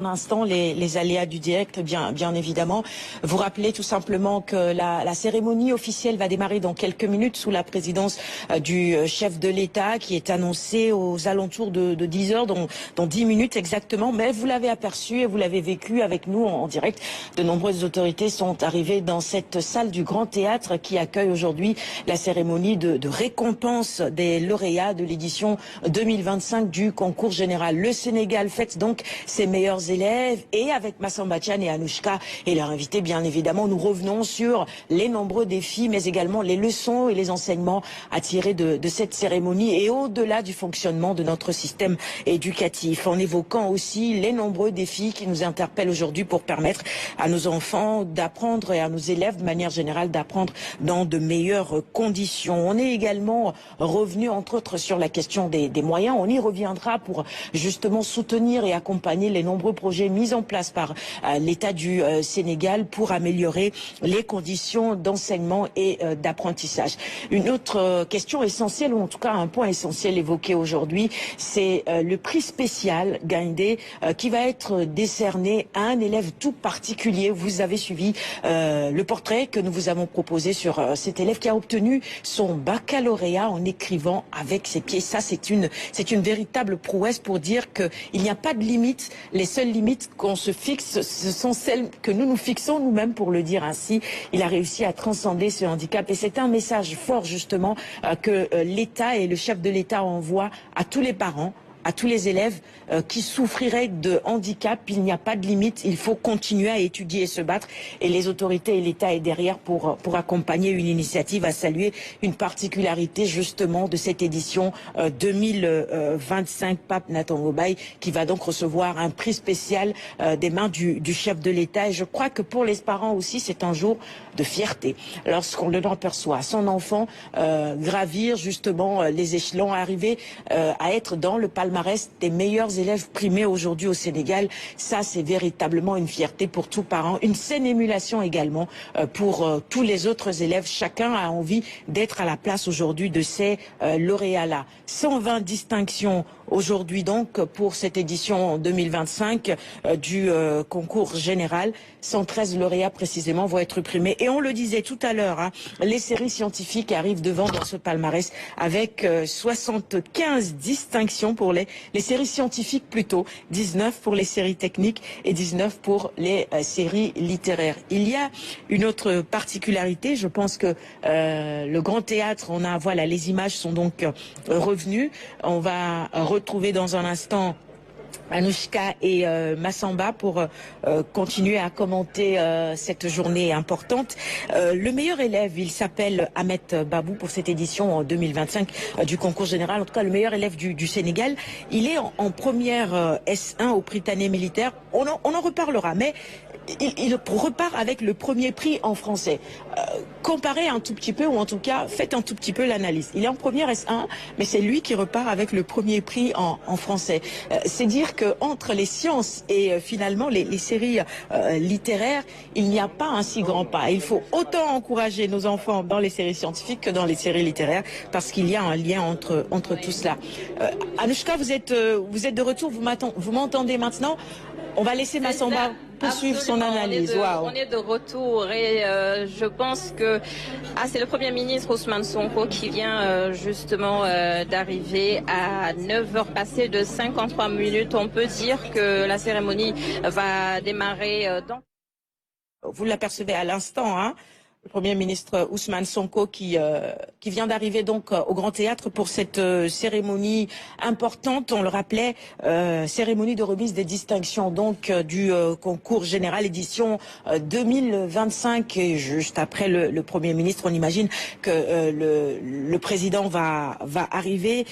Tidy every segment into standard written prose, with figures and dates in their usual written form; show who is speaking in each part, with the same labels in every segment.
Speaker 1: Un instant, les aléas du direct, bien évidemment. Vous rappelez tout simplement que la cérémonie officielle va démarrer dans quelques minutes sous la présidence du chef de l'État qui est annoncé aux alentours de 10 heures, dans 10 minutes exactement. Mais vous l'avez aperçu et vous l'avez vécu avec nous en direct. De nombreuses autorités sont arrivées dans cette salle du Grand Théâtre qui accueille aujourd'hui la cérémonie de récompense des lauréats de l'édition 2025 du concours général. Le Sénégal fête donc ses meilleurs élèves et avec Massamba Thiane et Anouchka et leur invité, bien évidemment, nous revenons sur les nombreux défis mais également les leçons et les enseignements à tirer de cette cérémonie et au-delà du fonctionnement de notre système éducatif, en évoquant aussi les nombreux défis qui nous interpellent aujourd'hui pour permettre à nos enfants d'apprendre et à nos élèves de manière générale d'apprendre dans de meilleures conditions. On est également revenu entre autres sur la question des moyens. On y reviendra pour justement soutenir et accompagner les nombreux projets mis en place par l'État du Sénégal pour améliorer les conditions d'enseignement et d'apprentissage. Une autre question essentielle, ou en tout cas un point essentiel évoqué aujourd'hui, c'est le prix spécial Gaindé qui va être décerné à un élève tout particulier. Vous avez suivi le portrait que nous vous avons proposé sur cet élève qui a obtenu son baccalauréat en écrivant avec ses pieds. Ça, c'est une véritable prouesse pour dire qu'il n'y a pas de limite. Les seules limites qu'on se fixe, ce sont celles que nous nous fixons nous-mêmes, pour le dire ainsi. Il a réussi à transcender ce handicap et c'est un message fort justement que l'État et le chef de l'État envoient à tous les parents, à tous les élèves qui souffriraient de handicap. Il n'y a pas de limite, il faut continuer à étudier et se battre. Et les autorités et l'État est derrière pour accompagner une initiative, à saluer une particularité justement de cette édition 2025 Pape Natango Baye, qui va donc recevoir un prix spécial des mains du chef de l'État. Et je crois que pour les parents aussi, c'est un jour de fierté lorsqu'on le aperçoit son enfant gravir justement les échelons, arriver à être dans le palmarès des meilleurs élèves primés aujourd'hui au Sénégal. Ça, c'est véritablement une fierté pour tous parents, une saine émulation également pour tous les autres élèves. Chacun a envie d'être à la place aujourd'hui de ces lauréats-là. 120 distinctions aujourd'hui donc pour cette édition 2025 du concours général. 113 lauréats précisément vont être primés. Et on le disait tout à l'heure, hein, les séries scientifiques arrivent devant dans ce palmarès avec 75 distinctions pour les séries scientifiques plutôt, 19 pour les séries techniques et 19 pour les séries littéraires. Il y a une autre particularité, je pense que le Grand Théâtre, voilà, les images sont donc revenues. On va retrouver dans un instant Anouchka et Massamba pour continuer à commenter cette journée importante. Le meilleur élève, il s'appelle Ahmed Babou pour cette édition en 2025 du concours général. En tout cas, le meilleur élève du Sénégal. Il est en première S1 au Prytanée militaire. On en reparlera, mais il repart avec le premier prix en français. Comparez un tout petit peu, ou en tout cas, faites un tout petit peu l'analyse. Il est en première S1, mais c'est lui qui repart avec le premier prix en français. C'est dire qu'entre les sciences et finalement les séries littéraires, il n'y a pas un si grand pas. Il faut autant encourager nos enfants dans les séries scientifiques que dans les séries littéraires, parce qu'il y a un lien entre tout cela. Anouchka, vous êtes de retour, vous m'entendez maintenant? On va laisser Massamba poursuivre son analyse.
Speaker 2: On est de retour et je pense que c'est le Premier ministre Ousmane Sonko qui vient justement d'arriver à 9h passées de 53 minutes. On peut dire que la cérémonie va démarrer dans...
Speaker 1: Vous l'apercevez à l'instant, hein? Le Premier ministre Ousmane Sonko qui vient d'arriver donc au Grand Théâtre pour cette cérémonie importante, on le rappelait, cérémonie de remise des distinctions donc du concours général édition 2025. Et juste après le Premier ministre, on imagine que le président va arriver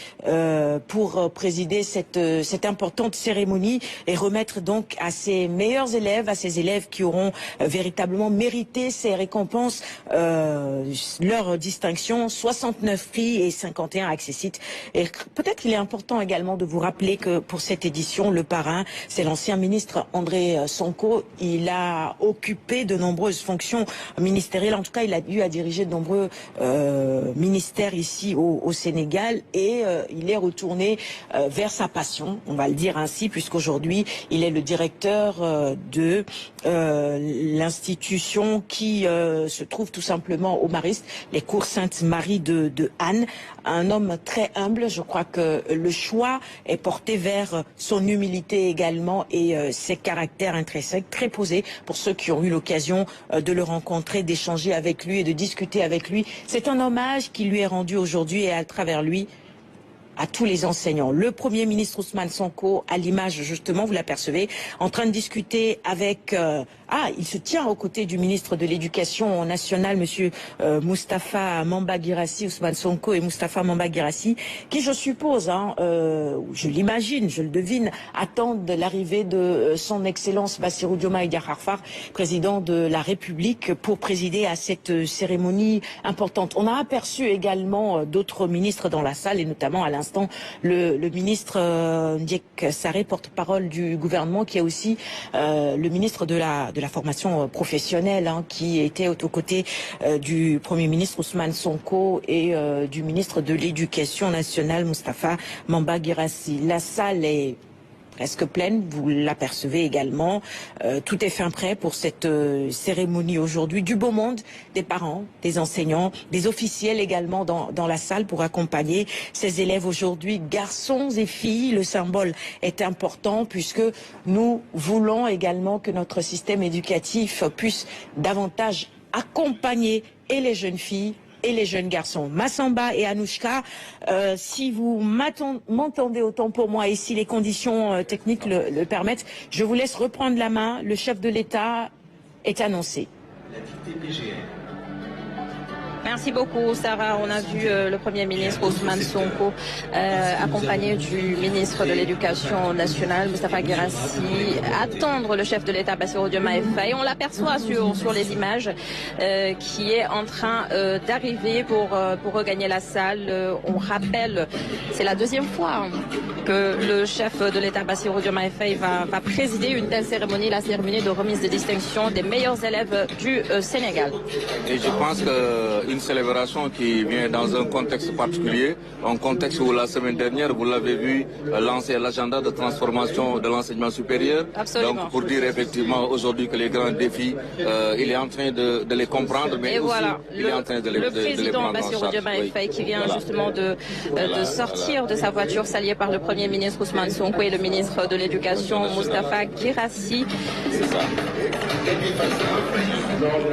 Speaker 1: pour présider cette importante cérémonie et remettre donc à ses meilleurs élèves, à ces élèves qui auront véritablement mérité ces récompenses tous leur distinction, 69 prix et 51 accessites. Et peut-être qu'il est important également de vous rappeler que pour cette édition, le parrain, c'est l'ancien ministre André Sonko. Il a occupé de nombreuses fonctions ministérielles. En tout cas, il a eu à diriger de nombreux ministères ici au Sénégal et il est retourné vers sa passion, on va le dire ainsi, puisqu'aujourd'hui, il est le directeur de l'institution qui se trouve tout simplement au Mariste, les cours Sainte-Marie de Anne. Un homme très humble, je crois que le choix est porté vers son humilité également et ses caractères intrinsèques, très posés pour ceux qui ont eu l'occasion de le rencontrer, d'échanger avec lui et de discuter avec lui. C'est un hommage qui lui est rendu aujourd'hui et à travers lui à tous les enseignants. Le Premier ministre Ousmane Sonko, à l'image justement, vous l'apercevez, en train de discuter avec... il se tient aux côtés du ministre de l'Éducation nationale, monsieur Moustapha Mamba Guirassy, Ousmane Sonko et Moustapha Mamba Guirassy, qui je suppose, je l'imagine, je le devine, attendent l'arrivée de son Excellence Bassirou Diomaye Diakhar Faye, président de la République, pour présider à cette cérémonie importante. On a aperçu également d'autres ministres dans la salle, et notamment à l'instant le ministre Ndiek Sarré, porte-parole du gouvernement, qui est aussi le ministre de la formation professionnelle, qui était aux côtés du Premier ministre Ousmane Sonko et du ministre de l'Éducation nationale Moustapha Mamba Guirassy. La salle est presque pleine, vous l'apercevez également. Tout est fin prêt pour cette cérémonie aujourd'hui. Du beau monde, des parents, des enseignants, des officiels également dans la salle pour accompagner ces élèves aujourd'hui, garçons et filles. Le symbole est important puisque nous voulons également que notre système éducatif puisse davantage accompagner et les jeunes filles et les jeunes garçons. Massamba et Anouchka, si vous m'entendez autant pour moi et si les conditions techniques le permettent, je vous laisse reprendre la main. Le chef de l'État est annoncé.
Speaker 2: Merci beaucoup, Sarah. On a vu le Premier ministre Ousmane Sonko accompagné du ministre de l'Éducation nationale, Moustapha Guirassy, attendre le chef de l'État, Bassirou Diomaye Faye. On l'aperçoit sur les images qui est en train d'arriver pour regagner la salle. On rappelle, c'est la deuxième fois que le chef de l'État, Bassirou Diomaye Faye, va présider une telle cérémonie, la cérémonie de remise de distinction des meilleurs élèves du Sénégal.
Speaker 3: Et je pense qu'une célébration qui vient dans un contexte particulier, un contexte où la semaine dernière, vous l'avez vu, lancer l'agenda de transformation de l'enseignement supérieur.
Speaker 2: Absolument.
Speaker 3: Donc pour dire effectivement aujourd'hui que les grands défis, il est en train de les comprendre, mais
Speaker 2: et
Speaker 3: aussi
Speaker 2: voilà,
Speaker 3: il est en train de les prendre en charge.
Speaker 2: Le président Bassirou Diomaye Faye qui vient justement de sortir de sa voiture, salué par le Premier ministre Ousmane Sonko et le ministre de l'Éducation Moustapha Guirassy.
Speaker 3: C'est ça.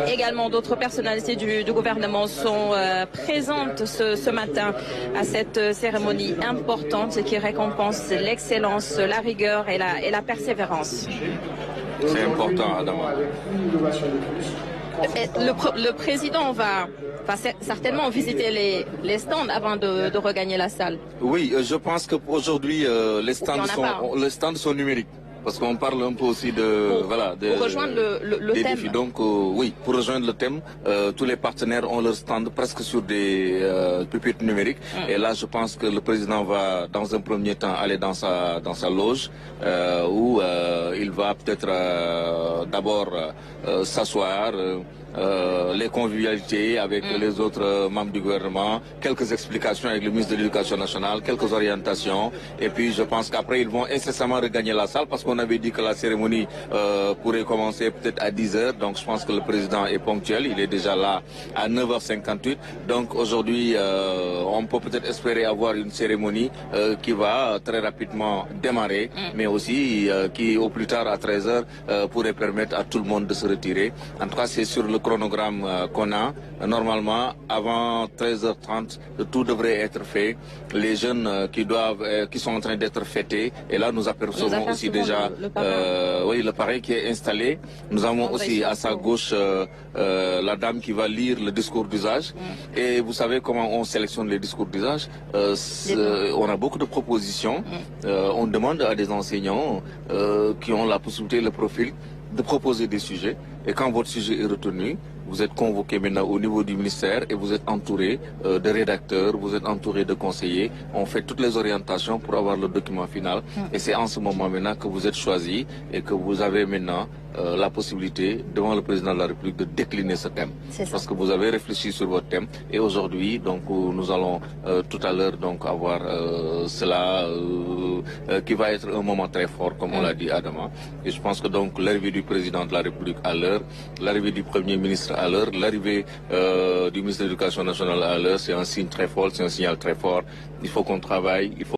Speaker 2: Également d'autres personnalités du gouvernement sont présentes ce matin à cette cérémonie importante qui récompense l'excellence, la rigueur et la persévérance.
Speaker 3: C'est important, Adama.
Speaker 2: Le président va certainement visiter les stands avant de regagner la salle.
Speaker 3: Oui, je pense qu'aujourd'hui, les stands sont numériques. Parce qu'on parle un peu aussi
Speaker 2: pour rejoindre le thème.
Speaker 3: Défis. Donc oui, pour rejoindre le thème, tous les partenaires ont leur stand presque sur des pupitres numériques. Et là, je pense que le président va, dans un premier temps, aller dans sa loge où il va peut-être d'abord s'asseoir. Les convivialités avec les autres membres du gouvernement, quelques explications avec le ministre de l'Éducation nationale, quelques orientations. Et puis je pense qu'après ils vont incessamment regagner la salle parce qu'on avait dit que la cérémonie pourrait commencer peut-être à 10h. Donc je pense que le président est ponctuel, il est déjà là à 9h58. Donc aujourd'hui on peut peut-être espérer avoir une cérémonie qui va très rapidement démarrer, mais aussi qui au plus tard à 13h pourrait permettre à tout le monde de se retirer. En tout cas c'est sur le chronogramme qu'on a. Normalement, avant 13h30, tout devrait être fait. Les jeunes qui sont en train d'être fêtés. Et là, nous apercevons aussi déjà le parrain qui est installé. Nous avons aussi à sa gauche la dame qui va lire le discours d'usage. Et vous savez comment on sélectionne les discours d'usage. On a beaucoup de propositions. On demande à des enseignants qui ont la possibilité, le profil, de proposer des sujets. Et quand votre sujet est retenu, Vous êtes convoqué maintenant au niveau du ministère et vous êtes entouré de rédacteurs, vous êtes entouré de conseillers. On fait toutes les orientations pour avoir le document final. Et c'est en ce moment maintenant que vous êtes choisi et que vous avez maintenant la possibilité, devant le président de la République, de décliner ce thème. Parce que vous avez réfléchi sur votre thème. Et aujourd'hui, donc, nous allons tout à l'heure donc avoir cela qui va être un moment très fort, comme on l'a dit Adama. Et je pense que donc l'arrivée du président de la République à l'heure, l'arrivée du Premier ministre à l'heure, l'arrivée du ministre de l'Éducation nationale à l'heure, c'est un signe très fort, c'est un signal très fort. Il faut qu'on travaille, il faut